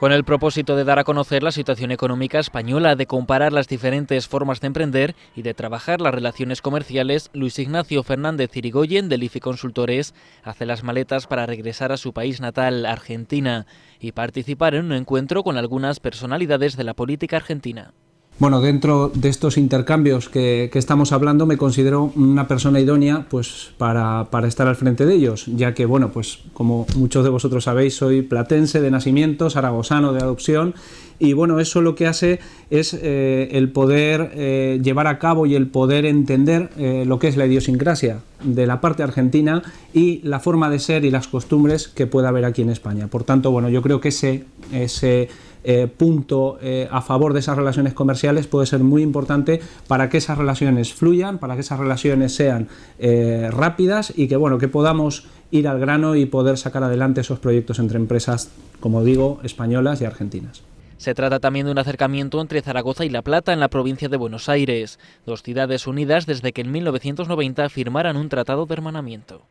Con el propósito de dar a conocer la situación económica española, de comparar las diferentes formas de emprender y de trabajar las relaciones comerciales, Luis Ignacio Fernández Irigoyen, del IFI Consultores, hace las maletas para regresar a su país natal, Argentina, y participar en un encuentro con algunas personalidades de la política argentina. Bueno, dentro de estos intercambios que estamos hablando, me considero una persona idónea pues, para estar al frente de ellos, ya que, bueno, pues como muchos de vosotros sabéis, soy platense de nacimiento, zaragozano de adopción, y bueno, eso lo que hace es el poder llevar a cabo y el poder entender lo que es la idiosincrasia de la parte argentina y la forma de ser y las costumbres que pueda haber aquí en España. Por tanto, bueno, yo creo que ese punto a favor de esas relaciones comerciales puede ser muy importante para que esas relaciones fluyan, para que esas relaciones sean rápidas y que, bueno, que podamos ir al grano y poder sacar adelante esos proyectos entre empresas, como digo, españolas y argentinas. Se trata también de un acercamiento entre Zaragoza y La Plata, en la provincia de Buenos Aires, dos ciudades unidas desde que en 1990 firmaran un tratado de hermanamiento.